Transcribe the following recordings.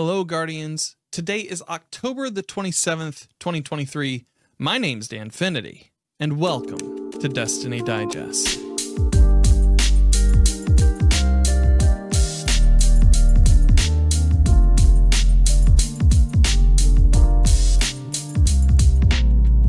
Hello, Guardians. Today is October the 27th, 2023. My name's Danfinity, and welcome to Destiny Digest.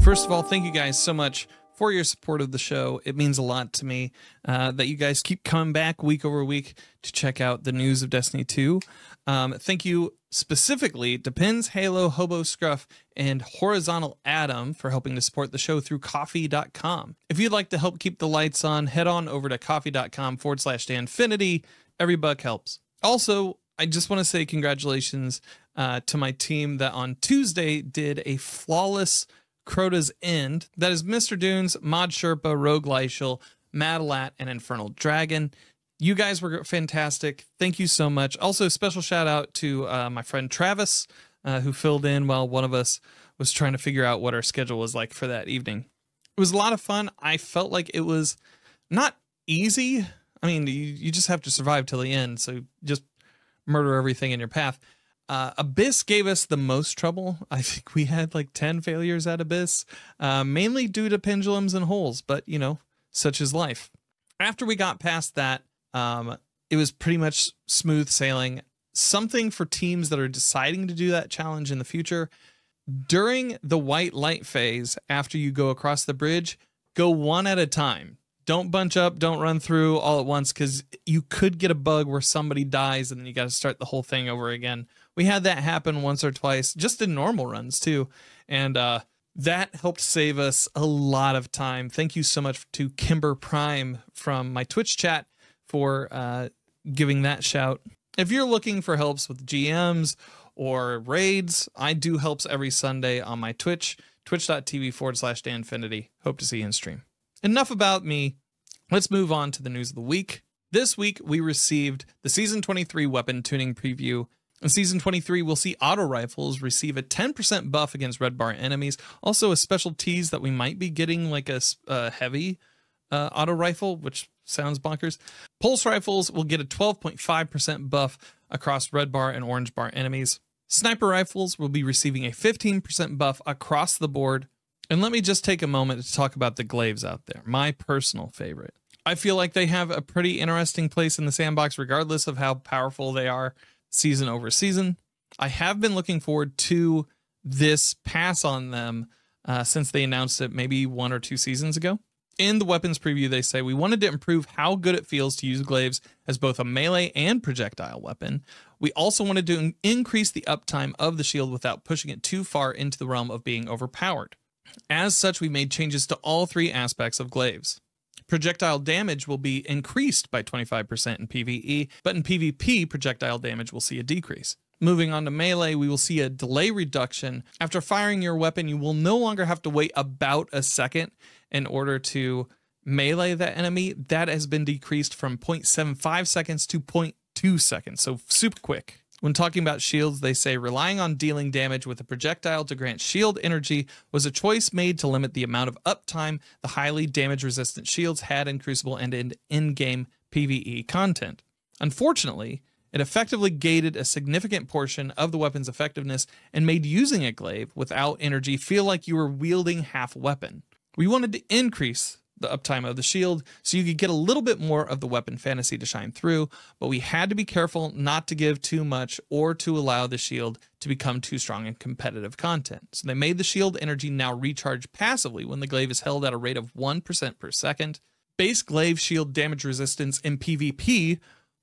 First of all, thank you guys so much for your support of the show. It means a lot to me that you guys keep coming back week over week to check out the news of Destiny 2. Thank you specifically to Pins, Halo, Hobo Scruff, and Horizontal Adam for helping to support the show through coffee.com. If you'd like to help keep the lights on, head on over to coffee.com/Danfinity. Every buck helps. Also, I just want to say congratulations to my team that on Tuesday did a flawless Crota's End. That is Mr. Dunes, Mod Sherpa, Rogue Lyshel, Madalat, and Infernal Dragon. You guys were fantastic. Thank you so much. Also, special shout out to my friend Travis, who filled in while one of us was trying to figure out what our schedule was like for that evening. It was a lot of fun. I felt like it was not easy. I mean, you just have to survive till the end, so just murder everything in your path. Abyss gave us the most trouble. I think we had like 10 failures at Abyss, mainly due to pendulums and holes, but you know, such is life. After we got past that, it was pretty much smooth sailing. Something for teams that are deciding to do that challenge in the future. During the white light phase, after you go across the bridge, go one at a time. Don't bunch up, don't run through all at once, because you could get a bug where somebody dies and then you got to start the whole thing over again. We had that happen once or twice, just in normal runs too. And that helped save us a lot of time. Thank you so much to Kimber Prime from my Twitch chat for giving that shout. If you're looking for helps with GMs or raids, I do helps every Sunday on my Twitch, twitch.tv/Danfinity. Hope to see you in stream. Enough about me. Let's move on to the news of the week. This week, we received the Season 23 weapon tuning preview. In Season 23, we'll see auto rifles receive a 10% buff against red bar enemies. Also, a special tease that we might be getting like a heavy auto rifle, which sounds bonkers. Pulse rifles will get a 12.5% buff across red bar and orange bar enemies. Sniper rifles will be receiving a 15% buff across the board. And let me just take a moment to talk about the glaives out there, my personal favorite. I feel like they have a pretty interesting place in the sandbox, regardless of how powerful they are season over season. I have been looking forward to this pass on them since they announced it maybe 1 or 2 seasons ago. In the weapons preview, they say, we wanted to improve how good it feels to use glaives as both a melee and projectile weapon. We also wanted to increase the uptime of the shield without pushing it too far into the realm of being overpowered. As such, we made changes to all 3 aspects of glaives. Projectile damage will be increased by 25% in PvE, but in PvP, projectile damage will see a decrease. Moving on to melee, we will see a delay reduction. After firing your weapon, you will no longer have to wait about a second in order to melee that enemy. That has been decreased from 0.75 seconds to 0.2 seconds, so super quick. When talking about shields, they say relying on dealing damage with a projectile to grant shield energy was a choice made to limit the amount of uptime the highly damage-resistant shields had in Crucible and in-game PvE content. Unfortunately, it effectively gated a significant portion of the weapon's effectiveness and made using a glaive without energy feel like you were wielding half a weapon. We wanted to increase the uptime of the shield so you could get a little bit more of the weapon fantasy to shine through, but we had to be careful not to give too much or to allow the shield to become too strong in competitive content. So they made the shield energy now recharge passively when the glaive is held at a rate of 1% per second. Base glaive shield damage resistance in PvP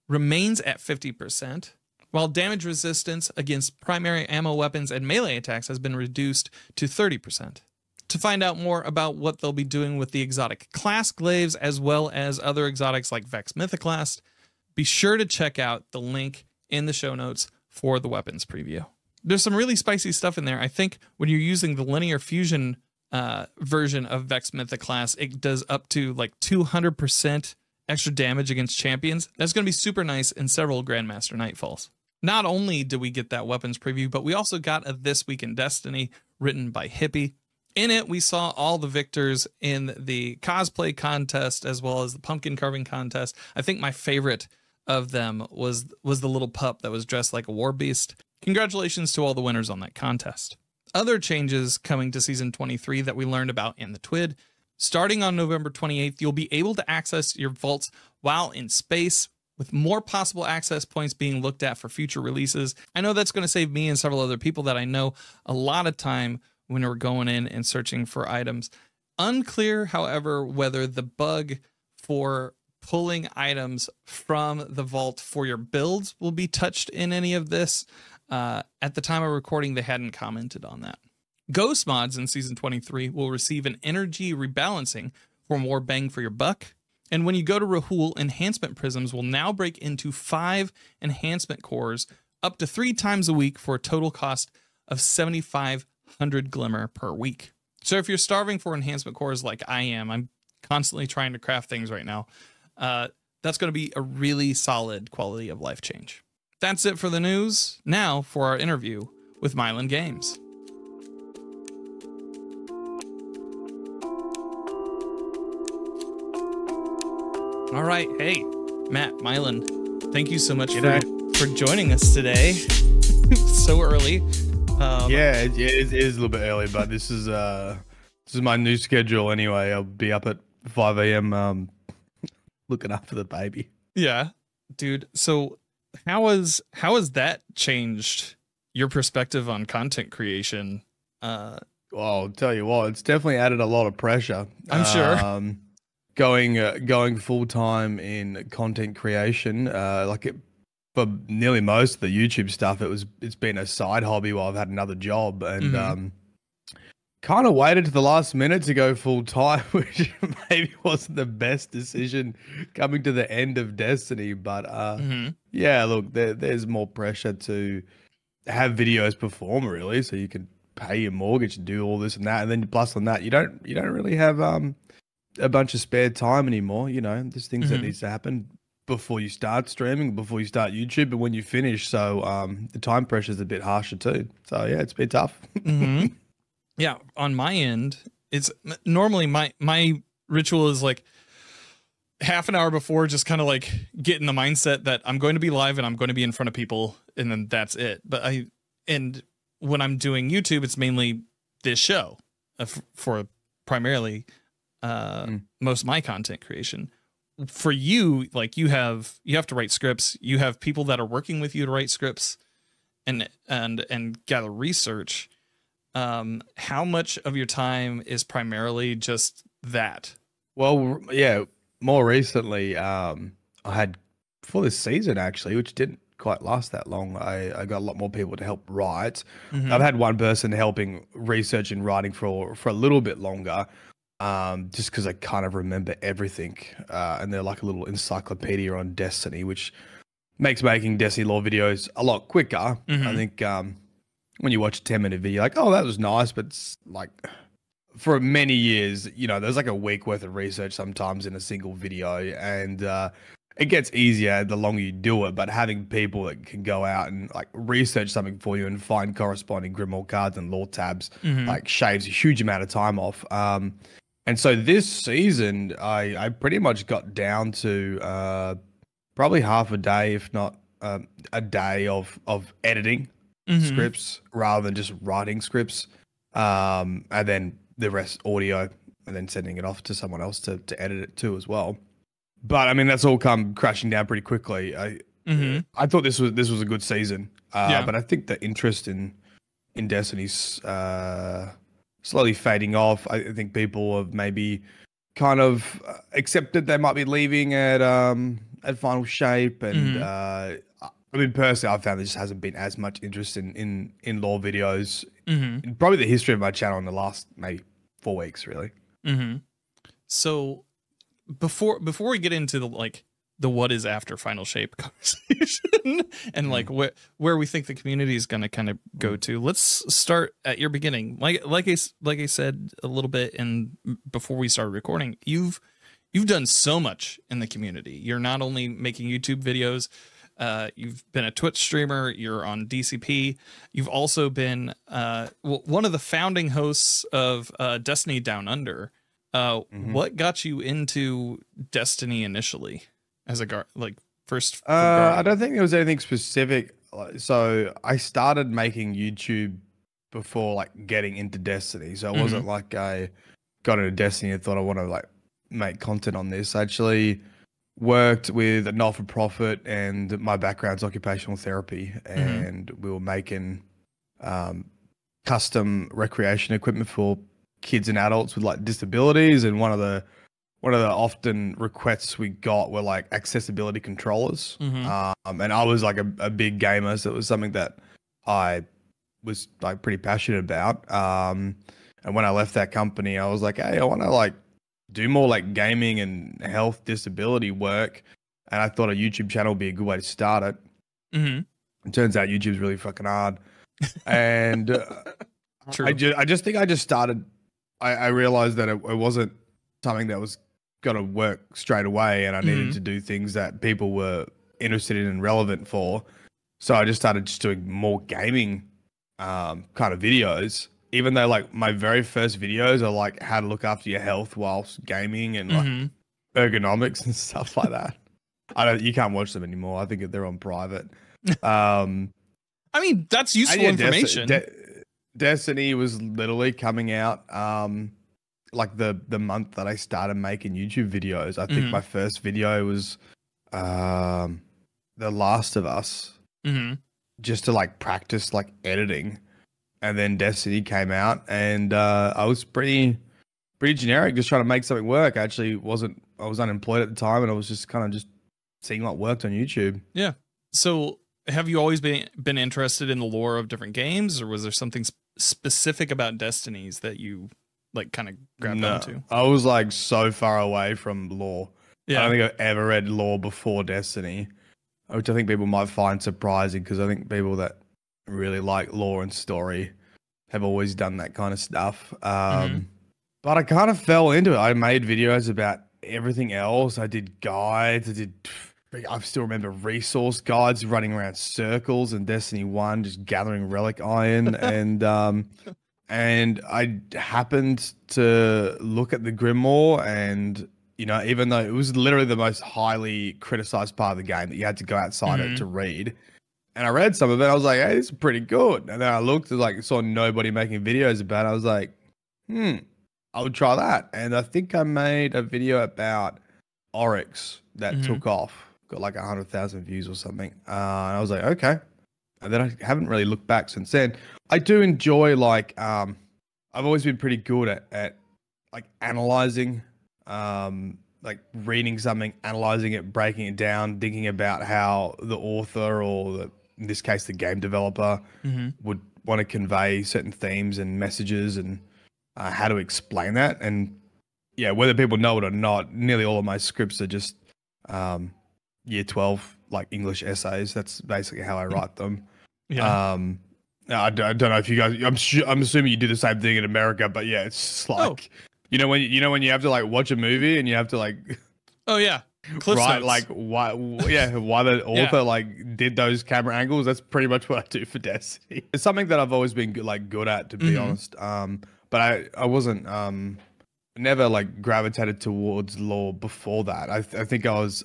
remains at 50%, while damage resistance against primary ammo weapons and melee attacks has been reduced to 30%. To find out more about what they'll be doing with the exotic class glaives, as well as other exotics like Vex Mythoclast, be sure to check out the link in the show notes for the weapons preview. There's some really spicy stuff in there. I think when you're using the linear fusion version of Vex Mythoclast, it does up to like 200% extra damage against champions. That's going to be super nice in several Grandmaster Nightfalls. Not only did we get that weapons preview, but we also got a This Week in Destiny written by Hippie. In it, we saw all the victors in the cosplay contest as well as the pumpkin carving contest. I think my favorite of them was the little pup that was dressed like a war beast. Congratulations to all the winners on that contest. Other changes coming to Season 23 that we learned about in the TWID. Starting on November 28th, you'll be able to access your vaults while in space, with more possible access points being looked at for future releases. I know that's going to save me and several other people that I know a lot of time when we're going in and searching for items. Unclear, however, whether the bug for pulling items from the vault for your builds will be touched in any of this. At the time of recording, they hadn't commented on that. Ghost mods in Season 23 will receive an energy rebalancing for more bang for your buck. And when you go to Rahul, enhancement prisms will now break into 5 enhancement cores up to 3 times a week for a total cost of 7,500 glimmer per week. So if you're starving for enhancement cores like I am, I'm constantly trying to craft things right now. That's going to be a really solid quality of life change. That's it for the news. Now for our interview with MyelinGames. All right. Hey, Matt, Mylin, thank you so much for joining us today. So early. Yeah, it is a little bit early, but this is my new schedule anyway. I'll be up at 5 a.m. Looking after the baby. Yeah, dude. So how has that changed your perspective on content creation? Well, I'll tell you what, it's definitely added a lot of pressure. I'm sure. Going full time in content creation, for nearly most of the YouTube stuff, it's been a side hobby while I've had another job, and kind of waited to the last minute to go full time, which maybe wasn't the best decision coming to the end of Destiny. But yeah, look, there's more pressure to have videos perform, really, so you can pay your mortgage and do all this and that, and then plus on that, you don't really have a bunch of spare time anymore. You know, there's things that needs to happen before you start streaming, before you start YouTube, and when you finish. So the time pressure is a bit harsher too. So yeah, it's been tough. Yeah, on my end, it's normally my ritual is like half an hour before, just kind of like get in the mindset that I'm going to be live and I'm going to be in front of people, and then that's it. But when I'm doing YouTube, it's mainly this show for primarily most of my content creation. For you, like you have to write scripts. You have people that are working with you to write scripts and gather research. How much of your time is primarily just that? Well, yeah, more recently, I had for this season actually, which didn't quite last that long. I got a lot more people to help write. I've had one person helping research and writing for a little bit longer. Just because I kind of remember everything, and they're like a little encyclopedia on Destiny, which makes making Destiny lore videos a lot quicker. I think when you watch a 10-minute video, like, oh, that was nice, but it's like for many years, you know, there's like a week worth of research sometimes in a single video, and it gets easier the longer you do it. But having people that can go out and like research something for you and find corresponding Grimoire cards and lore tabs like shaves a huge amount of time off. And so this season, I pretty much got down to probably half a day, if not a day of editing scripts rather than just writing scripts, and then the rest audio, and then sending it off to someone else to edit it too as well. But I mean, that's all come crashing down pretty quickly. I thought this was a good season, but I think the interest in Destiny's slowly fading off. I think people have maybe kind of accepted they might be leaving at Final Shape, and I mean, personally, I've found there just hasn't been as much interest in lore videos in probably the history of my channel in the last maybe 4 weeks, really. So before we get into the what is after Final Shape conversation and like where we think the community is going to kind of go to, let's start at your beginning. Like I said a little bit before we started recording, you've done so much in the community. You're not only making YouTube videos, you've been a Twitch streamer, you're on DCP, you've also been one of the founding hosts of Destiny Down Under. What got you into Destiny initially as a first? I don't think there was anything specific. So I started making YouTube before like getting into Destiny. So it wasn't like I got into Destiny and thought I want to like make content on this. I actually worked with a not-for-profit, and my background's occupational therapy, and we were making custom recreation equipment for kids and adults with like disabilities. And one of the often requests we got were like accessibility controllers. And I was like a big gamer, so it was something that I was like pretty passionate about. And when I left that company, I was like, hey, I want to like do more like gaming and health disability work. And I thought a YouTube channel would be a good way to start it. It turns out YouTube's really fucking hard. And I just think I just started, I realized that it wasn't something that was going to work straight away, and I needed to do things that people were interested in and relevant for. So I just started just doing more gaming kind of videos, even though like my very first videos are like how to look after your health whilst gaming and like ergonomics and stuff like that. You can't watch them anymore. I think they're on private. I mean, that's useful information. Destiny was literally coming out like the month that I started making YouTube videos. I think my first video was The Last of Us, just to like practice like editing. And then Destiny came out, and I was pretty generic, just trying to make something work. I was unemployed at the time, and I was just kind of just seeing what worked on YouTube. Yeah. So have you always been interested in the lore of different games, or was there something specific about Destiny's that you like kind of grabbed onto? I was like so far away from lore. Yeah. I don't think I've ever read lore before Destiny, which I think people might find surprising, because I think people that really like lore and story have always done that kind of stuff. But I kind of fell into it. I made videos about everything else. I did guides. I still remember resource guides, running around circles in Destiny 1, just gathering relic iron. And I happened to look at the Grimoire, and, you know, even though it was literally the most highly criticized part of the game that you had to go outside it to read, and I read some of it, I was like, hey, this is pretty good. And then I looked at like, saw nobody making videos about it. I was like, I would try that. And I think I made a video about Oryx that took off, got like 100,000 views or something. And I was like, okay. And then I haven't really looked back since then. I do enjoy like, I've always been pretty good at like analyzing, like reading something, analyzing it, breaking it down, thinking about how the author, or in this case, the game developer, would want to convey certain themes and messages, and how to explain that. And yeah, whether people know it or not, nearly all of my scripts are just year 12 like English essays. That's basically how I write them. Yeah. I don't know if you guys, I'm assuming you do the same thing in America, but yeah, it's just like, you know when you have to like watch a movie and you have to like Cliff notes. Like why the author like did those camera angles. That's pretty much what I do for Destiny. It's something that I've always been good at, to be honest. But I wasn't never like gravitated towards lore before that. I think I was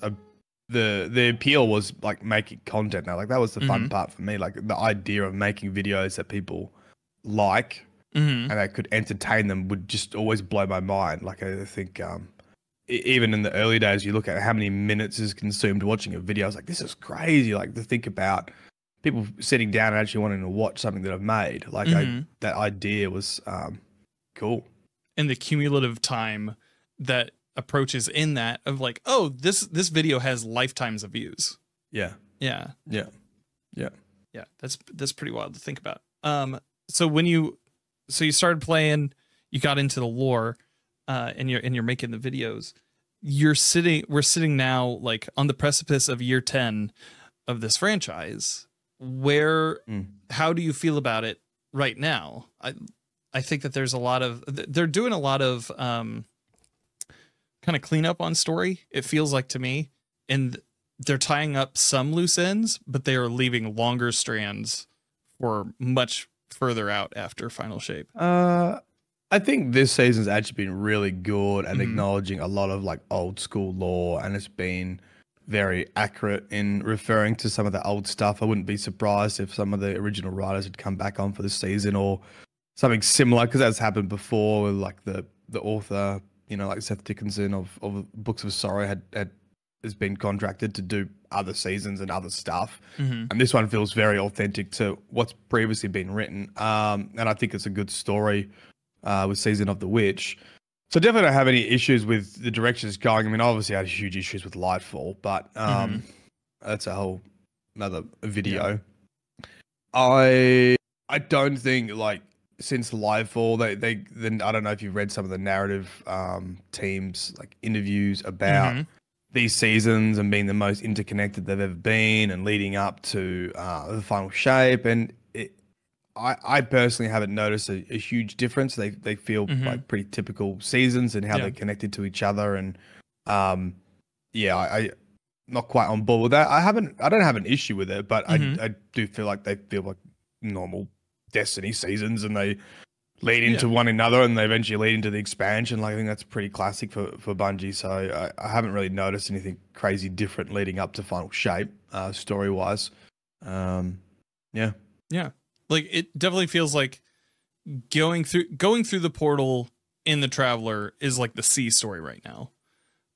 the appeal was like making content now. Like that was the fun part for me. Like the idea of making videos that people like and that could entertain them would just always blow my mind. Like I think even in the early days, you look at how many minutes is consumed watching a video. I was like, this is crazy. Like to think about people sitting down and actually wanting to watch something that I've made. Like that idea was cool. And the cumulative time that approaches in that of like, oh, this video has lifetimes of views. Yeah. That's pretty wild to think about. So when you started playing, you got into the lore, and you're making the videos. We're sitting now like on the precipice of year 10 of this franchise. How do you feel about it right now? I think that they're doing a lot of kind of cleanup on story, it feels like to me, and they're tying up some loose ends, but they are leaving longer strands for much further out after Final Shape. I think this season's actually been really good at acknowledging a lot of like old school lore, and it's been very accurate in referring to some of the old stuff. I wouldn't be surprised if some of the original writers had come back on for the season or something similar, because that's happened before with like the author, you know, like Seth Dickinson of Books of Sorrow has been contracted to do other seasons and other stuff. And this one feels very authentic to what's previously been written. And I think it's a good story with Season of the Witch. So definitely don't have any issues with the direction it's going. I mean, obviously I had huge issues with Lightfall, but that's a whole another video. Yeah. I don't think, like, since Lightfall, then I don't know if you've read some of the narrative teams, like interviews about these seasons and being the most interconnected they've ever been and leading up to the final shape. And I personally haven't noticed a huge difference. They feel like pretty typical seasons and how they're connected to each other. And I not quite on board with that. I don't have an issue with it, but I do feel like they feel like normal Destiny seasons, and they lead into one another, and they eventually lead into the expansion. Like, I think that's pretty classic for Bungie. So I haven't really noticed anything crazy different leading up to Final Shape, story wise. Yeah. Like, it definitely feels like going through the portal in the Traveler is like the C story right now.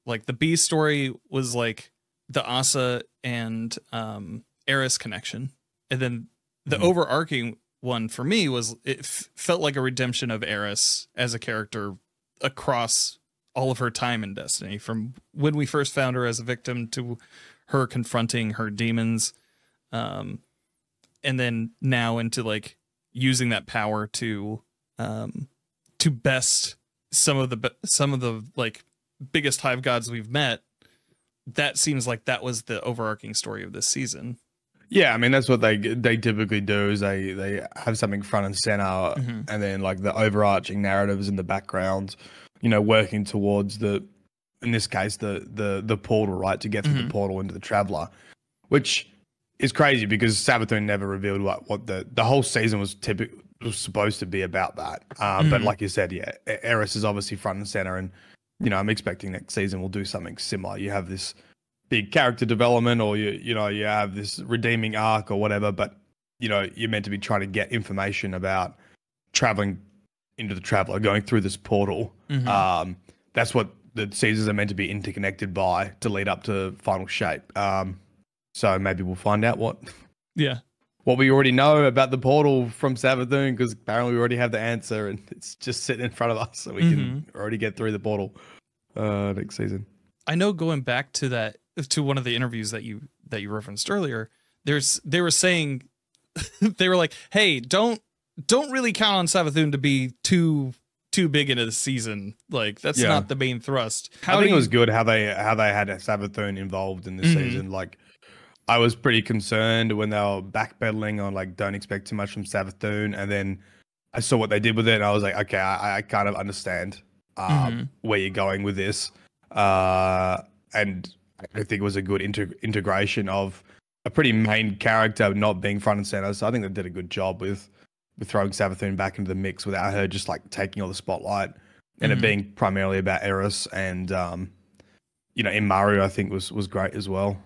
Like, the B story was like the Asa and Eris connection, and then the overarching one for me was felt like a redemption of Eris as a character across all of her time in Destiny, from when we first found her as a victim to her confronting her demons, and then now into like using that power to best some of the like biggest hive gods we've met. That seems like that was the overarching story of this season. Yeah, I mean, that's what they typically do, is they have something front and center, and then like the overarching narratives in the background, you know, working towards in this case, the portal, right, to get through the portal into the Traveler, which is crazy because Savathun never revealed what the whole season was supposed to be about that. But like you said, yeah, Eris is obviously front and center, and you know, I'm expecting next season we'll do something similar. You have this big character development, or you have this redeeming arc or whatever, but you know, you're meant to be trying to get information about traveling into the Traveler, going through this portal. That's what the seasons are meant to be interconnected by to lead up to Final Shape. So maybe we'll find out what we already know about the portal from Savathun, because apparently we already have the answer and it's just sitting in front of us, so we can already get through the portal next season. I know, going back to one of the interviews that you referenced earlier, they were saying they were like, hey, don't really count on Savathun to be too big into the season. Like, that's not the main thrust. I think it was good how they had Savathun involved in this season. Like, I was pretty concerned when they were backpedaling on like, don't expect too much from Savathun, and then I saw what they did with it, and I was like, okay, I kind of understand where you're going with this. And I think it was a good integration of a pretty main character not being front and center. So I think they did a good job with throwing Savathun back into the mix without her just like taking all the spotlight, and it being primarily about Eris. And you know, Immaru, I think was great as well.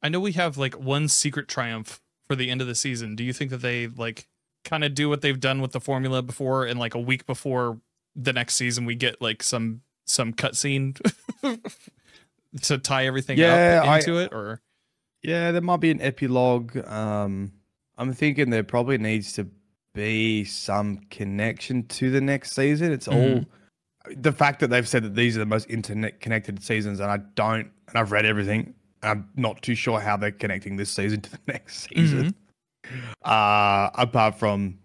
I know we have like one secret triumph for the end of the season. Do you think that they like kind of do what they've done with the formula before, and like a week before the next season we get like some cutscene to tie everything up into it? Or there might be an epilogue. I'm thinking there probably needs to be some connection to the next season. It's all the fact that they've said that these are the most internet connected seasons, and I've read everything. I'm not too sure how they're connecting this season to the next season. Apart from,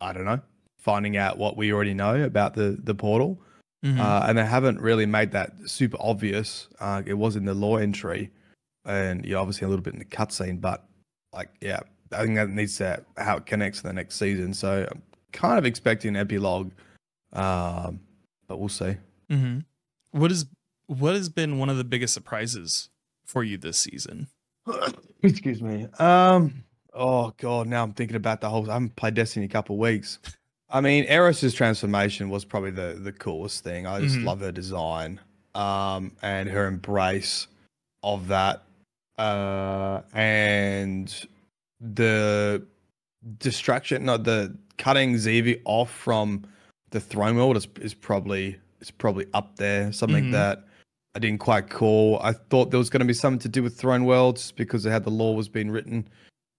I don't know, finding out what we already know about the portal. And they haven't really made that super obvious. It was in the lore entry, and obviously a little bit in the cutscene, but like, I think that needs to how it connects to the next season. So I'm kind of expecting an epilogue, but we'll see. What has been one of the biggest surprises for you this season? Excuse me. Oh god, now I'm thinking about I haven't played Destiny in a couple of weeks. I mean, Eris's transformation was probably the coolest thing. I just love her design, and her embrace of that, and the distraction, no, the cutting Zevi off from the throne world is probably up there. Something that I didn't quite call. I thought there was going to be something to do with throne worlds because of how the law was being written,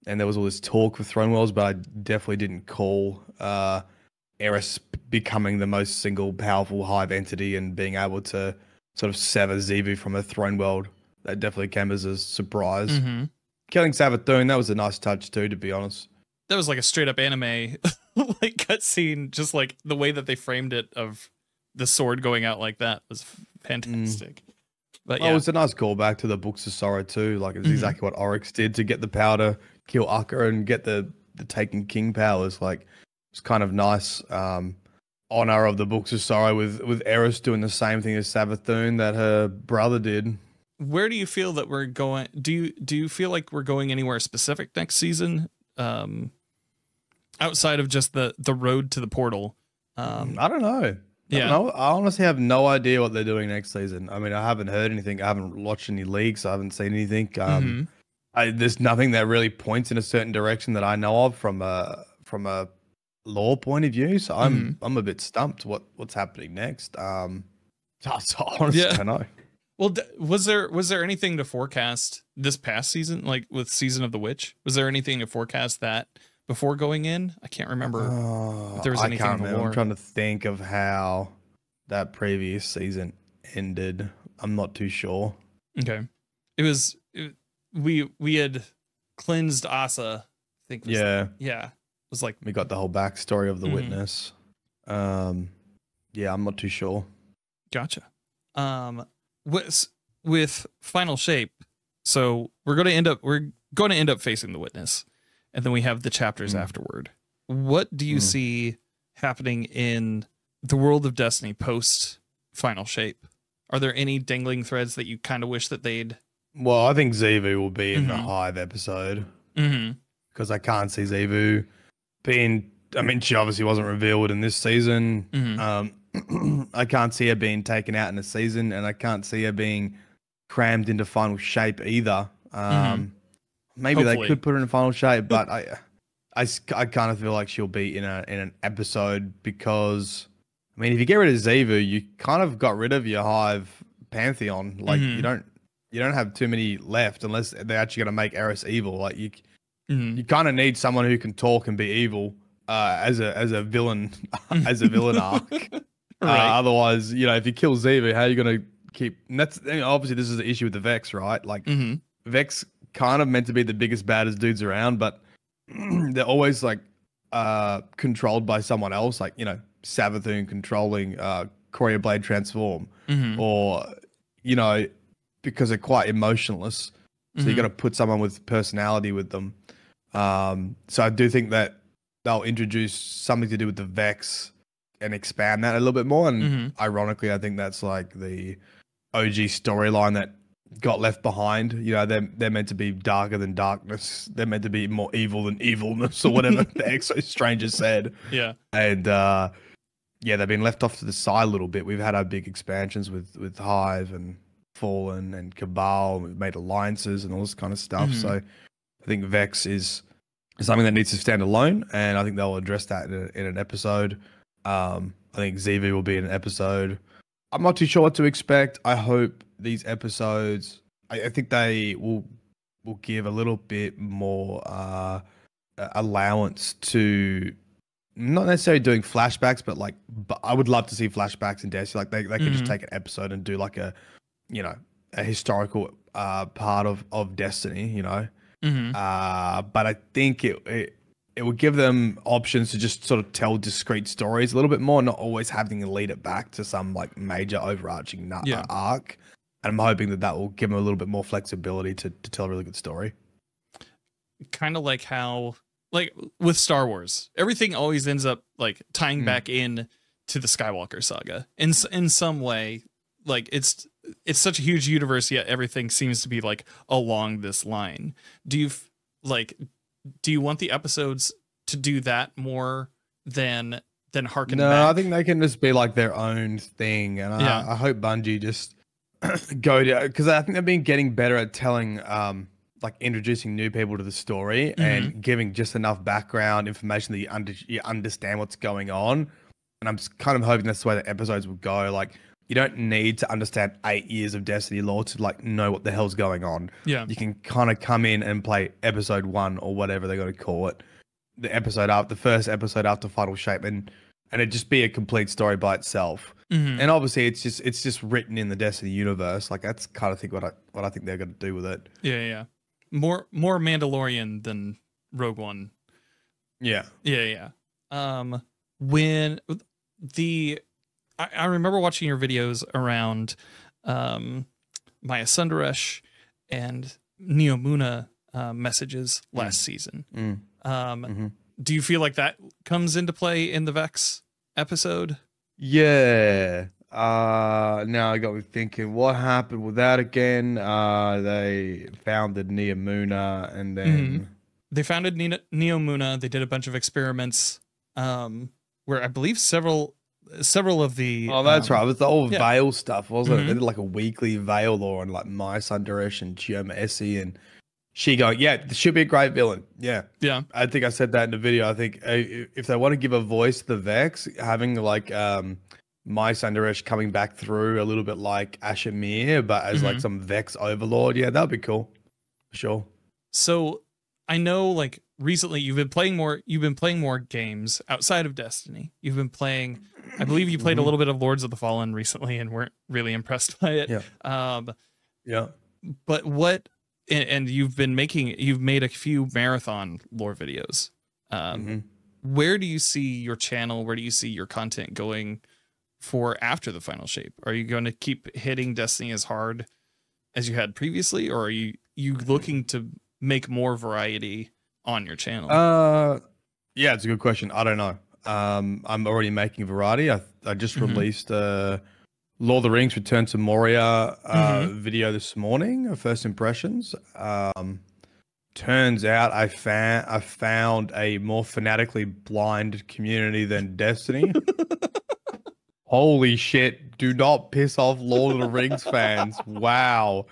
and there was all this talk with throne worlds, but I definitely didn't call Eris becoming the most single powerful hive entity and being able to sort of sever Zevi from a throne world. That definitely came as a surprise. Killing Savathun, that was a nice touch too, to be honest. That was like a straight up anime like cutscene, just like the way that they framed it of the sword going out like that was fantastic. But yeah, it's a nice callback to the Books of Sorrow too. Like it's exactly what Oryx did to get the power to kill Akka and get the Taken King powers. Like it's kind of nice honor of the Books of Sorrow with Eris doing the same thing as Savathun that her brother did. Where do you feel that we're going? Do you feel like we're going anywhere specific next season? Outside of just the road to the portal? I don't know. Yeah. I honestly have no idea what they're doing next season. I mean, I haven't heard anything. I haven't watched any leaks. I haven't seen anything. There's nothing that really points in a certain direction that I know of from a lore point of view. So I'm a bit stumped. What's happening next? I honestly don't know. Well, was there anything to forecast this past season, like with Season of the Witch? Was there anything to forecast that before going in? I can't remember if there was anything. I can't remember. I'm trying to think of how that previous season ended. I'm not too sure. Okay, we had cleansed Asa. I think. It was like we got the whole backstory of the witness. Yeah, I'm not too sure. Gotcha. With Final Shape, so we're going to end up facing the witness, and then we have the chapters afterward. What do you see happening in the world of Destiny post Final Shape? Are there any dangling threads that you kind of wish that they'd? Well, I think Zevu will be in the Hive episode because I can't see Zevu being. I mean, she obviously wasn't revealed in this season. I can't see her being taken out in a season, and I can't see her being crammed into Final Shape either. Maybe Hopefully. They could put her in Final Shape, but I kind of feel like she'll be in an episode because, I mean, if you get rid of Zevu, you kind of got rid of your Hive pantheon. Like you don't have too many left unless they're actually going to make Eris evil. Like you kind of need someone who can talk and be evil as a villain arc. Right. Otherwise, if you kill Zevu, how are you going to keep? And that's obviously this is the issue with the Vex, right? Like Vex kind of meant to be the biggest, baddest dudes around, but they're always like controlled by someone else, like Savathun controlling Courier Blade Transform, or because they're quite emotionless. So you got to put someone with personality with them. So I do think that they'll introduce something to do with the Vex and expand that a little bit more. And ironically, I think that's like the OG storyline that got left behind. They're meant to be darker than darkness. They're meant to be more evil than evilness, or whatever the Exo Stranger said. Yeah. And they've been left off to the side a little bit. We've had our big expansions with Hive and Fallen and Cabal. We've made alliances and all this kind of stuff. So I think Vex is something that needs to stand alone, and I think they'll address that in an episode. I think ZV will be in an episode. I'm not too sure what to expect. I hope these episodes, I think they will give a little bit more allowance to not necessarily doing flashbacks, but I would love to see flashbacks in Destiny. Like they could just take an episode and do like a historical part of Destiny, but I think it would give them options to just sort of tell discrete stories a little bit more, not always having to lead it back to some like major overarching arc. And I'm hoping that will give them a little bit more flexibility to tell a really good story. Kind of like how, like with Star Wars, everything always ends up like tying back in to the Skywalker saga in some way. Like it's such a huge universe, yet everything seems to be like along this line. Do you want the episodes to do that more than harken back? No, I think they can just be like their own thing. And I hope Bungie just go to, because I think they've been getting better at telling, like introducing new people to the story and giving just enough background information that you understand what's going on. And I'm kind of hoping that's the way the episodes will go. Like, you don't need to understand 8 years of Destiny lore to like know what the hell's going on. Yeah. You can kind of come in and play episode 1 or whatever they're going to call it. The first episode after Final Shape, and it just be a complete story by itself. And obviously it's just written in the Destiny universe. Like, that's kind of think what I think they're going to do with it. Yeah. More Mandalorian than Rogue One. Yeah. When I remember watching your videos around Maya Sundaresh and Neomuna messages last season. Do you feel like that comes into play in the Vex episode? Yeah. Now I got me thinking, what happened with that again? They founded Neomuna, and then they founded Neomuna. They did a bunch of experiments, where I believe several of the that's right. It was the old Veil stuff, wasn't it? They did like a weekly Veil lore on like Maya Sundaresh and Chioma Essie, and she going, yeah, this should be a great villain. Yeah. I think I said that in the video. I think if they want to give a voice to the Vex, having like Maya Sundaresh coming back through a little bit like Ashamir, but as like some Vex overlord, yeah, that'd be cool. For sure. So I know, like, recently you've been playing more games outside of Destiny. You've been playing, I believe you played a little bit of Lords of the Fallen recently and weren't really impressed by it. But what, and you've made a few marathon lore videos. Where do you see your channel? Where do you see your content going for after the Final Shape? Are you going to keep hitting Destiny as hard as you had previously, or are you looking to make more variety on your channel? Yeah, it's a good question. I don't know. I'm already making variety. I just released Lord of the Rings Return to Moria video this morning of first impressions. Turns out I found a more fanatically blind community than Destiny. Holy shit, do not piss off Lord of the Rings fans. Wow.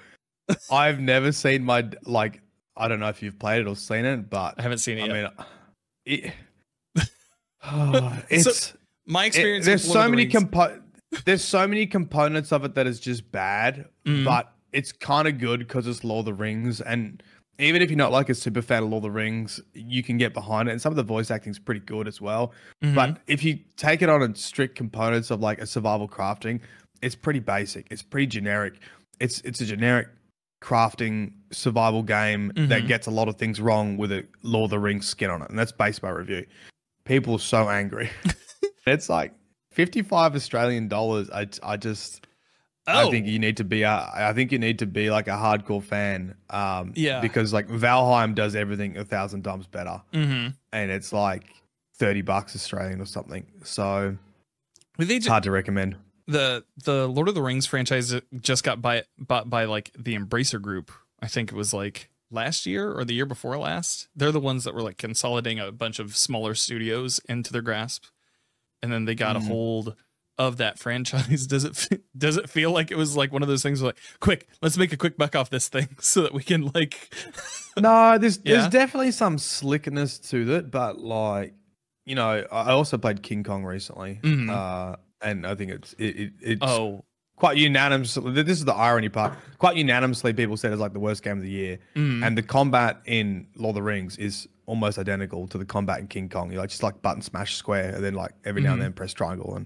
I've never seen I don't know if you've played it or seen it, but I haven't seen it yet. It's my experience. There's so many components of it that is just bad, but it's kind of good because it's Lord of the Rings, and even if you're not like a super fan of Lord of the Rings, you can get behind it, and some of the voice acting is pretty good as well. But if you take it on a strict components of like a survival crafting, it's pretty basic. It's pretty generic. It's a generic crafting survival game that gets a lot of things wrong with a Lord of the Rings skin on it, and that's based my review. People are so angry. It's like $55 Australian. I think you need to be like a hardcore fan. Because like Valheim does everything 1,000 times better, and it's like $30 Australian or something. So it's hard to recommend. The Lord of the Rings franchise just got bought by like the Embracer Group. I think it was like last year or the year before last. They're the ones that were like consolidating a bunch of smaller studios into their grasp, and then they got a hold of that franchise. Does it feel like it was like one of those things where like, quick, let's make a quick buck off this thing so that we can like No, there's definitely some slickness to it, but like, you know, I also played King Kong recently. And I think it's quite unanimously. This is the irony part. Quite unanimously, people said it's like the worst game of the year. And the combat in Lord of the Rings is almost identical to the combat in King Kong. You like just like button smash square, and then like every now and then press triangle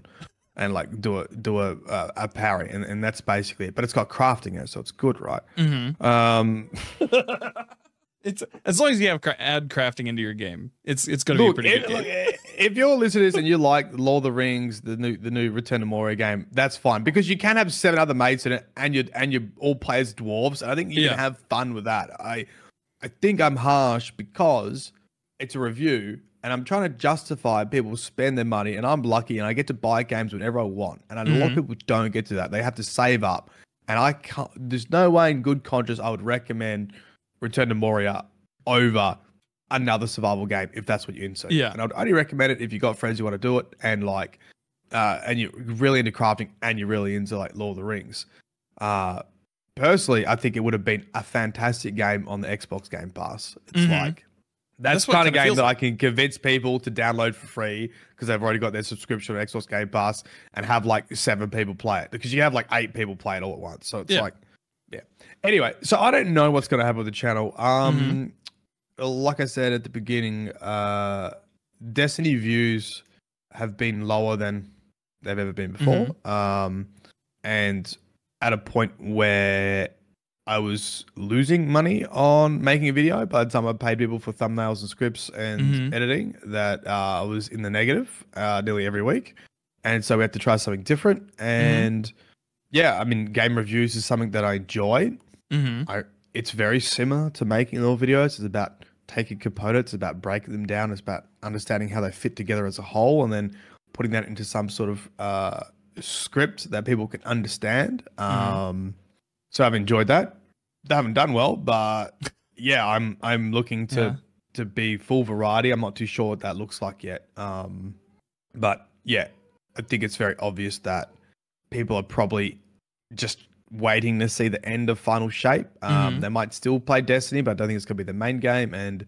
and like do a parry, and that's basically it. But it's got crafting in it, so it's good, right? It's as long as you add crafting into your game, it's going to be a pretty good game. If you're listeners and you like Lord of the Rings, the new Return to Moria game, that's fine, because you can have 7 other mates in it, and you all play as dwarves. And I think you can have fun with that. I think I'm harsh because it's a review, and I'm trying to justify people spend their money, and I'm lucky, and I get to buy games whenever I want. And a lot of people don't get to that. They have to save up, and I can't. There's no way in good conscience I would recommend Return to Moria over another survival game if that's what you're into. And I'd only recommend it if you got friends who want to do it, and like and you're really into crafting and you're really into like Lord of the Rings. Personally, I think it would have been a fantastic game on the Xbox Game Pass. It's Mhm. like that's the what kind of kinda game feels that like. I can convince people to download for free because they've already got their subscription on Xbox Game Pass and have like 7 people play it, because you have like 8 people play it all at once. So it's Yeah. like, yeah. Anyway, so I don't know what's going to happen with the channel. Like I said at the beginning, Destiny views have been lower than they've ever been before. And at a point where I was losing money on making a video by the time I paid people for thumbnails and scripts and editing, that I was in the negative nearly every week. And so we had to try something different. And yeah, I mean, game reviews is something that I enjoy. It's very similar to making little videos. It's about taking components, it's about breaking them down, it's about understanding how they fit together as a whole, and then putting that into some sort of script that people can understand. So I've enjoyed that. They haven't done well, but yeah, I'm looking to be full variety. I'm not too sure what that looks like yet. But yeah, I think it's very obvious that people are probably just waiting to see the end of Final Shape. They might still play Destiny, but I don't think it's going to be the main game. And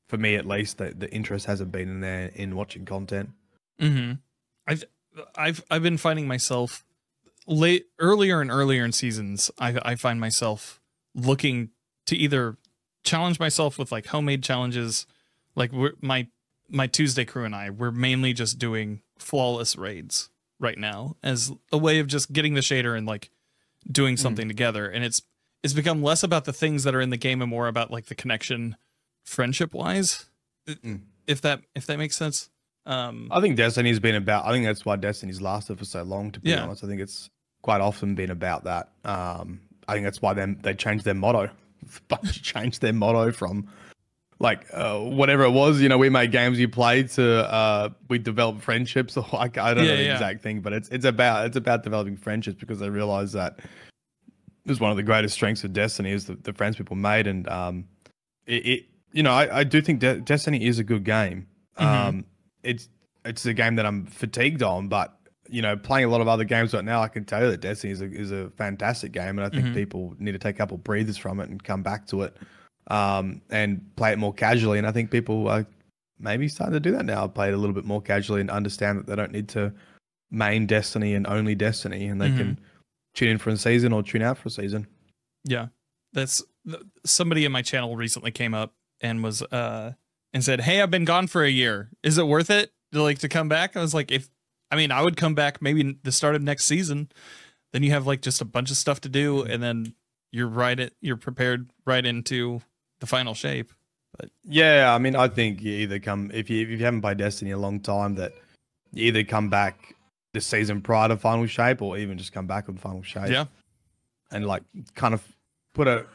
for me, at least, the interest hasn't been in there in watching content. I've been finding myself earlier and earlier in seasons. I find myself looking to either challenge myself with like homemade challenges, like my Tuesday crew and we're mainly just doing flawless raids right now as a way of just getting the shader and like doing something together. And it's become less about the things that are in the game and more about like the connection friendship wise, if that makes sense. I think Destiny's been about, I think that's why Destiny's lasted for so long, to be honest. I think it's quite often been about that. I think that's why they changed their motto. Bungie changed their motto from like whatever it was, you know, we made games you play, to we develop friendships, or like, I don't know the exact thing, but it's about developing friendships, because they realize that it was one of the greatest strengths of Destiny is the friends people made. And you know, I do think Destiny is a good game. It's a game that I'm fatigued on, but you know, playing a lot of other games right now, I can tell you that Destiny is a fantastic game, and I think people need to take a couple breathers from it and come back to it, and play it more casually. And I think people are maybe starting to do that now. Play it a little bit more casually and understand that they don't need to main Destiny and only Destiny, and they can tune in for a season or tune out for a season. Yeah, that's somebody in my channel recently came up and was and said, "Hey, I've been gone for a year. Is it worth it to come back?" I was like, I would come back maybe the start of next season. Then you have like just a bunch of stuff to do, and then you're prepared right into the final shape. But yeah, I mean, I think you either come, if you haven't played Destiny a long time, that you either come back this season prior to final shape, or even just come back with final shape. Yeah, and like kind of put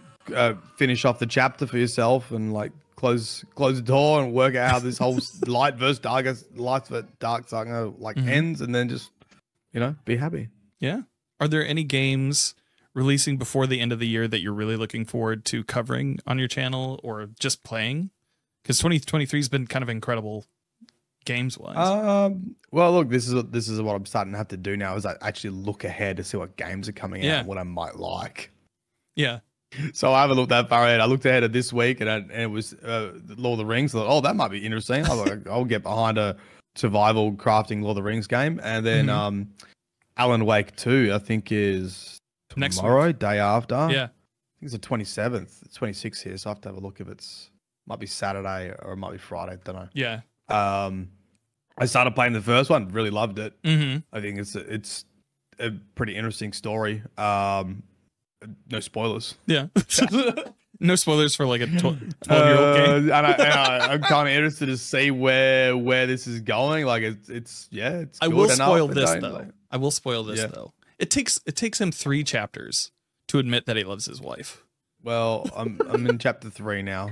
finish off the chapter for yourself, and like close the door and work out how this whole light versus dark saga like ends, and then just, you know, be happy. Yeah. Are there any games releasing before the end of the year that you're really looking forward to covering on your channel or just playing? Because 2023 has been kind of incredible games wise. Well, look, this is what I'm starting to have to do now, is I actually look ahead to see what games are coming out and what I might like. Yeah. So I haven't looked that far ahead. I looked ahead at this week, and it was Lord of the Rings. I thought, oh, that might be interesting. I'll get behind a survival crafting Lord of the Rings game. And then Alan Wake 2, I think, is tomorrow, day after. Yeah. I think it's the 27th. It's 26 here, so I have to have a look if might be Saturday or it might be Friday. Don't know. Yeah. I started playing the first one, really loved it. I think it's a pretty interesting story. No spoilers. Yeah. No spoilers for like a 12-year-old game. And I'm kind of interested to see where this is going. Like it's good. I will spoil this though. I will spoil this though. It takes him 3 chapters to admit that he loves his wife. Well, I'm in chapter 3 now.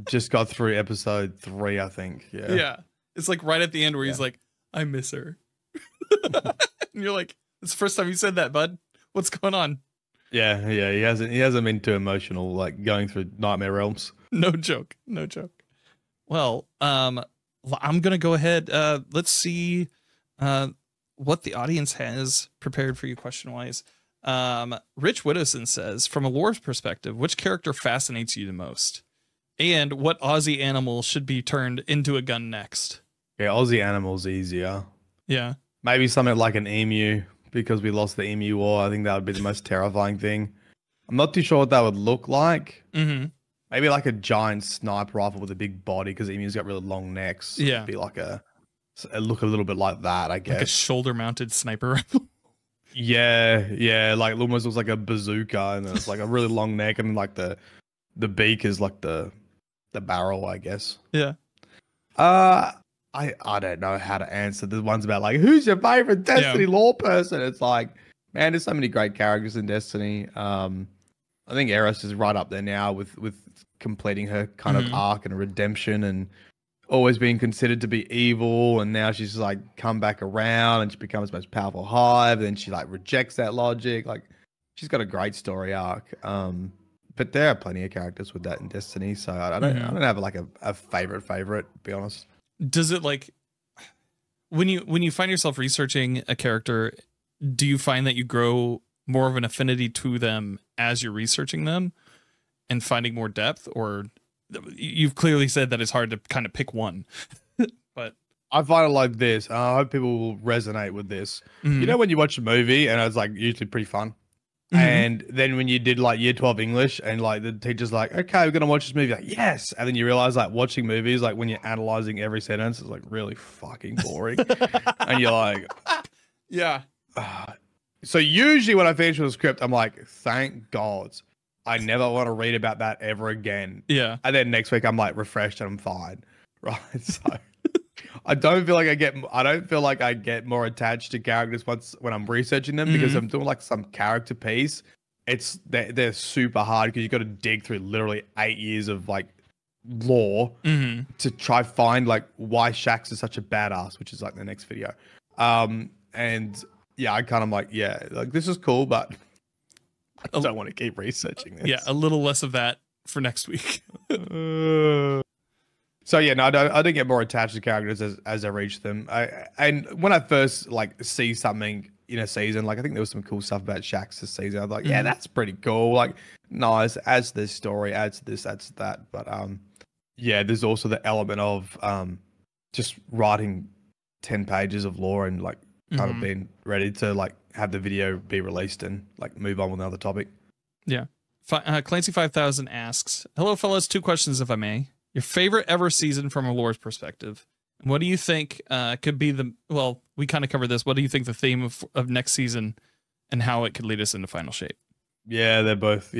Just got through episode 3, I think. Yeah. Yeah. It's like right at the end where he's like, "I miss her." And you're like, "It's the first time you said that, bud. What's going on?" Yeah. He hasn't been too emotional, like going through Nightmare Realms. No joke. Well, I'm gonna go ahead. Let's see what the audience has prepared for you question wise. Rich Widdowson says, from a lore perspective, which character fascinates you the most? And what Aussie animal should be turned into a gun next? Yeah, Aussie animal's easier. Yeah. Maybe something like an emu, because we lost the emu war. I think that would be the most terrifying thing. I'm not too sure what that would look like. Mm-hmm. Maybe like a giant sniper rifle with a big body, because emus got really long necks. Yeah. It'd be like it look a little bit like that, I guess. Like a shoulder-mounted sniper rifle. Yeah, like it almost looks like a bazooka, and it's like a really long neck, and like the beak is like the barrel, I guess. Yeah. I don't know how to answer. The one's about like, who's your favorite Destiny lore person? It's like, man, there's so many great characters in Destiny. I think Eris is right up there now with completing her kind of arc and redemption, and always being considered to be evil, and now she's like come back around and she becomes the most powerful hive, and then she like rejects that logic. Like, she's got a great story arc. But there are plenty of characters with that in Destiny, so I don't have like a favorite, to be honest. Does it like when you find yourself researching a character, do you find that you grow more of an affinity to them as you're researching them and finding more depth? Or you've clearly said that it's hard to kind of pick one, but I find it like this. I hope people will resonate with this. You know, when you watch a movie and it's like usually pretty fun. And then when you did like year 12 English and like the teacher's like, okay, we're going to watch this movie. Like, yes. And then you realize like watching movies, like when you're analyzing every sentence, is like really fucking boring. And you're like, yeah. So usually when I finish with a script, I'm like, thank God I never want to read about that ever again. Yeah. And then next week I'm like refreshed and I'm fine. Right. So I don't feel like I get more attached to characters when I'm researching them, because I'm doing like some character piece. They're super hard because you got to dig through literally 8 years of like lore to try find like why Shaxx is such a badass, which is like the next video. And yeah, I kind of like, yeah, like this is cool, but I don't want to keep researching this. Yeah, a little less of that for next week. So yeah, no, I don't get more attached to characters as I reach them. And when I first like see something in a season, like I think there was some cool stuff about Shaxx this season. I was like, yeah, that's pretty cool. Like, nice, adds to this story, adds to this, adds to that. But yeah, there's also the element of just writing 10 pages of lore and like kind of being ready to like have the video be released and like move on with another topic. Yeah. Clancy 5000 asks, hello fellas, 2 questions if I may. Your favorite ever season from a lore perspective. What do you think could be well, we kind of covered this. What do you think the theme of next season and how it could lead us into Final Shape? Yeah, they're both,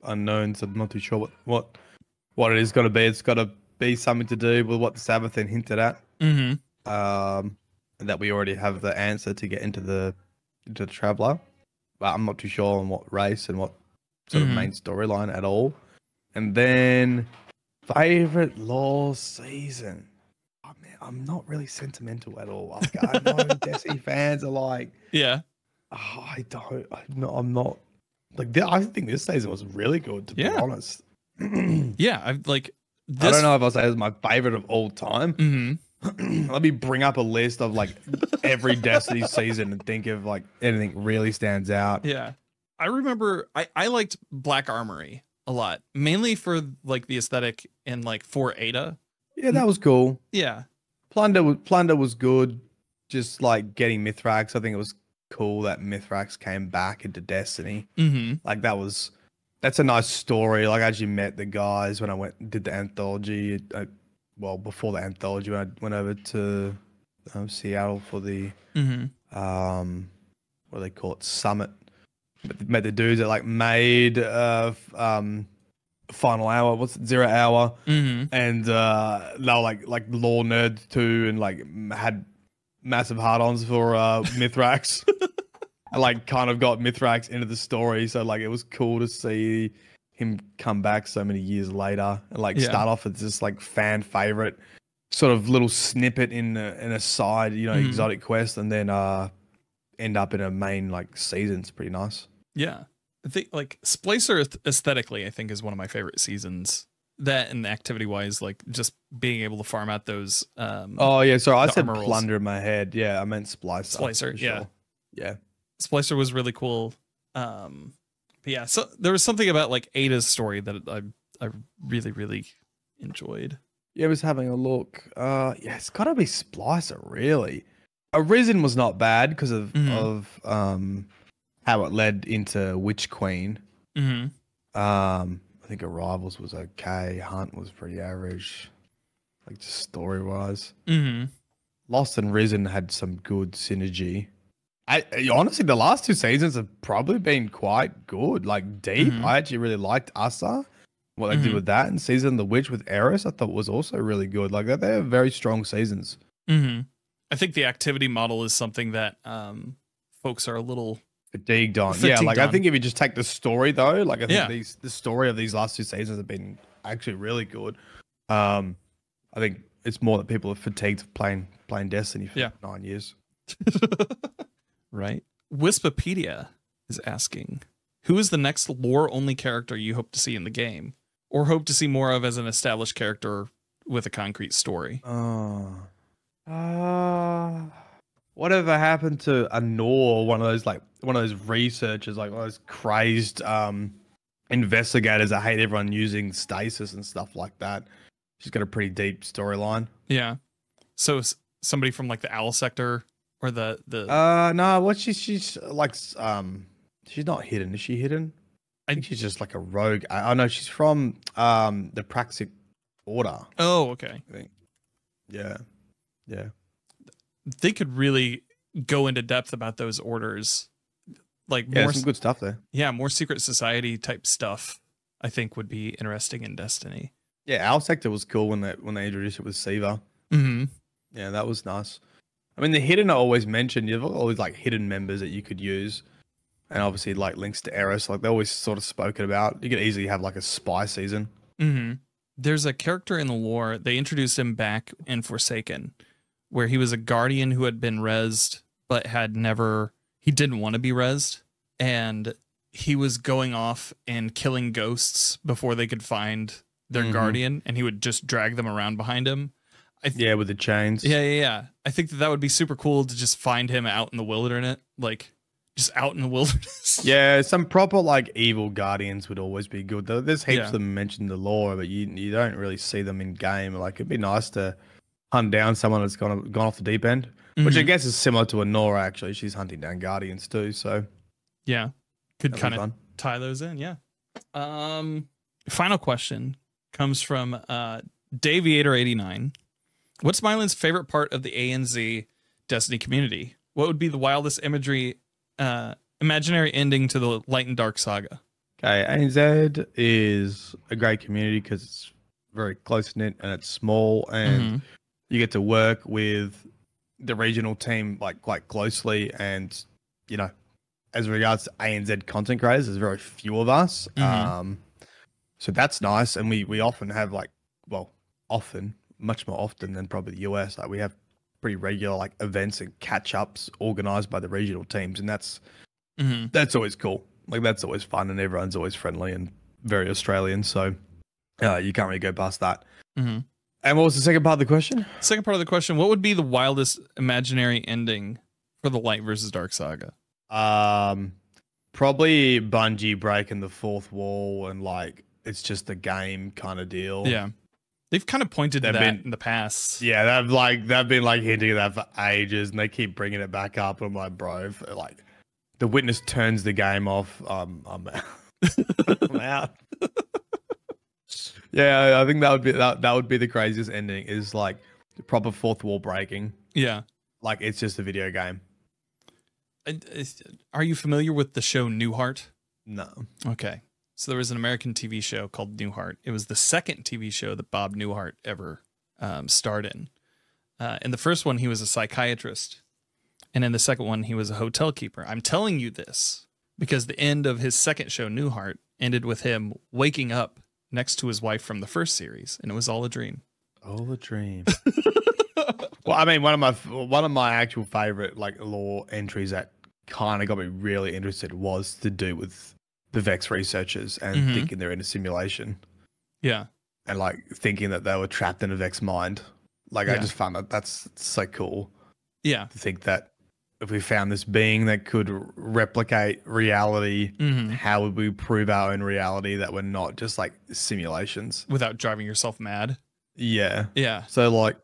unknowns. I'm not too sure what it is going to be. It's got to be something to do with what the Sabbath hinted at. And that we already have the answer to get into the Traveler. But I'm not too sure on what race and what sort of main storyline at all. And then favorite lore season. Oh, man, I'm not really sentimental at all. Like, I know Destiny fans are like, yeah. Oh, I'm not. Like, I think this season was really good, to be honest. Yeah, I don't know if I'll say it's my favorite of all time. Let me bring up a list of like every Destiny season and think of like anything really stands out. Yeah, I remember I liked Black Armory a lot, mainly for like the aesthetic and like for Ada. Yeah, that was cool. Yeah, Plunder was good. Just like getting Mithrax, I think it was cool that Mithrax came back into Destiny. Like that's a nice story. Like I actually met the guys when I did the anthology. Well, before the anthology, when I went over to Seattle for the what do they call it, summit. Met the dudes that like made Final Hour, what's it, 0 Hour, and they were like lore nerds too, and like had massive hard-ons for Mithrax. I like kind of got Mithrax into the story, so like it was cool to see him come back so many years later and like start off as this like fan favorite sort of little snippet in a side, exotic quest, and then end up in a main like season. It's pretty nice. Yeah, I think like Splicer aesthetically, I think is one of my favorite seasons. That and activity wise, like just being able to farm out those. Oh yeah, sorry, I said Plunder in my head. Yeah, I meant Splicer. Splicer, sure. Yeah. Splicer was really cool. But yeah, so there was something about like Ada's story that I really, really enjoyed. Yeah, I was having a look. Yeah, it's got to be Splicer, really. Arisen was not bad because of how it led into Witch Queen. I think Arrivals was okay. Hunt was pretty average, like just story wise. Lost and Risen had some good synergy. I honestly, the last 2 seasons have probably been quite good, like deep. I actually really liked Asa, what they did with that, and Season of the Witch with Eris, I thought was also really good. Like they're very strong seasons. I think the activity model is something that folks are a little fatigued on. Yeah, like I think if you just take the story though, like I think the story of these last 2 seasons have been actually really good. I think it's more that people are fatigued of playing Destiny for 9 years. Right. Wispipedia is asking, who is the next lore-only character you hope to see in the game, or hope to see more of as an established character with a concrete story? Whatever happened to Anor, one of those researchers, like one of those crazed investigators that hate everyone using stasis and stuff like that. She's got a pretty deep storyline. Yeah. So somebody from like the Owl sector or the no, what she's like she's not hidden. Is she hidden? I think she's just like a rogue. I know she's from the Praxic Order. Oh, okay. I think. Yeah. Yeah. They could really go into depth about those orders. Like more some good stuff there. Yeah, more secret society type stuff I think would be interesting in Destiny. Yeah, Owl Sector was cool when they introduced it with Siva. Yeah, that was nice. I mean, the hidden are always mentioned. You've always like hidden members that you could use, and obviously like links to Eris. Like they're always sort of spoken about. You could easily have like a spy season. There's a character in the lore. They introduced him back in Forsaken, where he was a guardian who had been rezzed, but he didn't want to be rezzed, and he was going off and killing ghosts before they could find their guardian, and he would just drag them around behind him. With the chains. Yeah. I think that would be super cool to just find him out in the wilderness, like just out in the wilderness. Yeah, some proper like evil guardians would always be good. There's heaps of them mentioned in the lore, but you don't really see them in game. Like it'd be nice to hunt down someone that's gone off the deep end, which I guess is similar to Anora. Actually, she's hunting down guardians too. So yeah, could kind of tie those in. Yeah. Final question comes from Daviator89. What's Myelin's favorite part of the ANZ Destiny community? What would be the wildest imaginary ending to the Light and Dark saga? Okay, ANZ is a great community because it's very close knit and it's small, and you get to work with the regional team like quite closely. And you know, as regards to ANZ content creators, there's very few of us, so that's nice. And we often have much more often than probably the US. Like we have pretty regular like events and catch ups organized by the regional teams, and that's always cool. Like that's always fun, and everyone's always friendly and very Australian. So you can't really go past that. And what was the second part of the question? Second part of the question: what would be the wildest imaginary ending for the Light versus Dark saga? Probably Bungie breaking the fourth wall, and like it's just a game kind of deal. Yeah. They've kind of pointed to that in the past. Yeah, they've been like hinting at that for ages, and they keep bringing it back up. I'm like, bro, like the witness turns the game off. I'm out. I'm out. Yeah, I think that would be the craziest ending. Is like the proper fourth wall breaking. Yeah, like it's just a video game. Are you familiar with the show Newhart? No. Okay. So there was an American TV show called Newhart. It was the second TV show that Bob Newhart ever starred in. In the first one, he was a psychiatrist. And in the second one, he was a hotel keeper. I'm telling you this because the end of his second show, Newhart, ended with him waking up next to his wife from the first series. And it was all a dream. All a dream. Well, I mean, one of my actual favorite like lore entries that kind of got me really interested was to do with the Vex researchers and thinking they're in a simulation. Yeah. And like thinking that they were trapped in a Vex mind. Like I just found that's so cool. Yeah. To think that if we found this being that could replicate reality, how would we prove our own reality that we're not just like simulations without driving yourself mad? Yeah. Yeah. So like,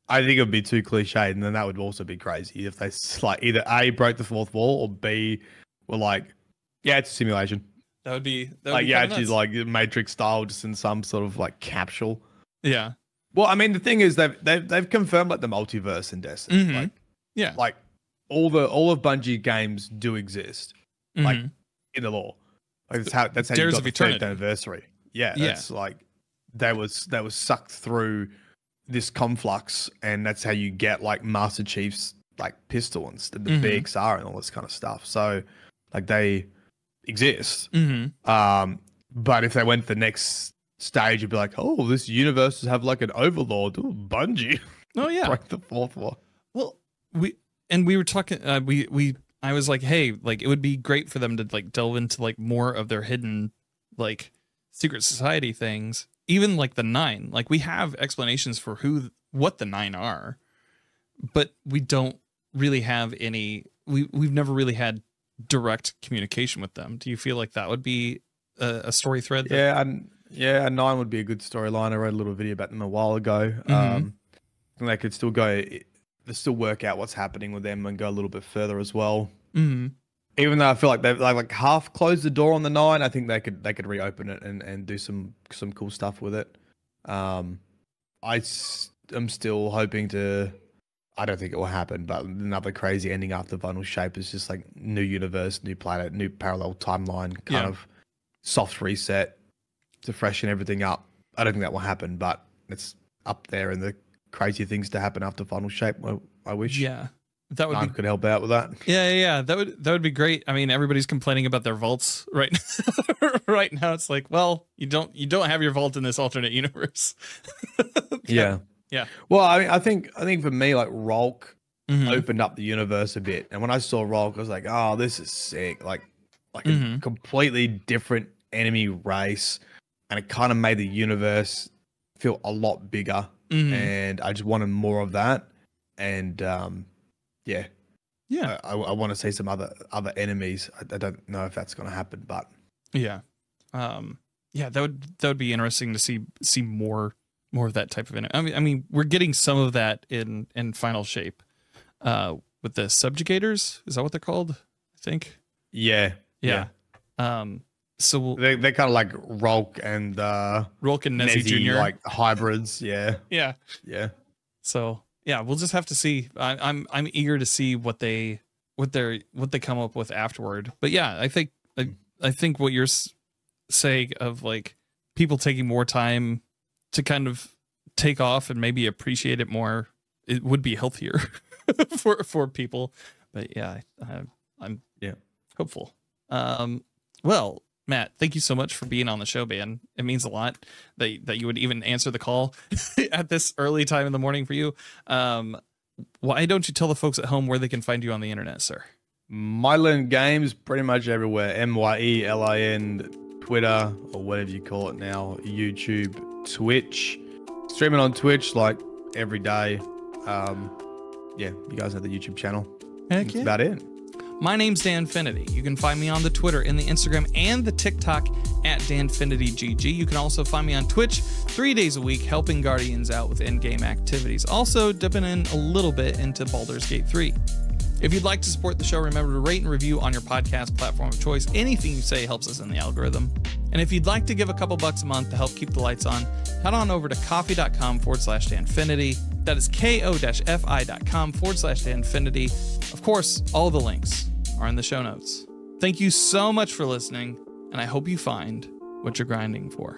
I think it would be too cliched, and then that would also be crazy if they like either A, broke the fourth wall, or B, were like, yeah, it's a simulation. That would be like, yeah, actually like Matrix style, just in some sort of like capsule. Yeah. Well, I mean, the thing is they've confirmed like the multiverse in Destiny. Like, yeah, like all of Bungie games do exist, like in the lore. Like that's how you got the 30th anniversary. Yeah, that's like that was sucked through this conflux, and that's how you get like Master Chief's like pistol and the BXR and all this kind of stuff. So like they exist. But if they went to the next stage, you'd be like, oh, this universe have like an overlord. Ooh, Bungie. Oh yeah, break the fourth wall. Well, we were talking. I was like, hey, like it would be great for them to like delve into like more of their hidden like secret society things. Even like the 9, like we have explanations for what the 9 are, but we don't really have any. We've never really had direct communication with them. Do you feel like that would be a story thread? Yeah, 9 would be a good storyline. I wrote a little video about them a while ago. And they could still work out what's happening with them and go a little bit further as well. Even though I feel like they've like half closed the door on the 9, I think they could reopen it and do some cool stuff with it. I'm still hoping to. I don't think it will happen, but another crazy ending after Final Shape is just like new universe, new planet, new parallel timeline, kind of soft reset to freshen everything up. I don't think that will happen, but it's up there in the crazy things to happen after Final Shape. I wish. Yeah. That would could help out with that. Yeah. That would be great. I mean, everybody's complaining about their vaults right right now. It's like, well, you don't have your vault in this alternate universe. Yeah. Well, I mean, I think for me, like Rolk opened up the universe a bit, and when I saw Rolk, I was like, oh, this is sick. Like a completely different enemy race, and it kind of made the universe feel a lot bigger, and I just wanted more of that. And I want to see some other enemies. I don't know if that's going to happen, but that would be interesting to see more of that type of enemy. I mean, we're getting some of that in Final Shape with the subjugators. Is that what they're called? I think. Yeah. So they're kind of like Rolk and Nessie Jr. like hybrids. Yeah. So yeah, we'll just have to see. I'm eager to see what they come up with afterward. But yeah, I think what you're saying of like people taking more time to kind of take off and maybe appreciate it more, it would be healthier for people. But yeah, I'm hopeful. Well, Matt, thank you so much for being on the show, man. It means a lot that you would even answer the call at this early time in the morning for you. Why don't you tell the folks at home where they can find you on the internet, sir? MyelinGames, pretty much everywhere. MYELIN, Twitter, or whatever you call it now. YouTube, Twitch. Streaming on Twitch like every day. You guys have the YouTube channel. That's about it. My name's Danfinity. You can find me on the Twitter and the Instagram and the TikTok at DanfinityGG. You can also find me on Twitch 3 days a week, helping Guardians out with in-game activities. Also dipping in a little bit into Baldur's Gate 3. If you'd like to support the show, remember to rate and review on your podcast platform of choice. Anything you say helps us in the algorithm. And if you'd like to give a couple bucks a month to help keep the lights on, head on over to coffee.com/Danfinity. That is ko-fi.com/Danfinity. Of course, all the links are in the show notes. Thank you so much for listening, and I hope you find what you're grinding for.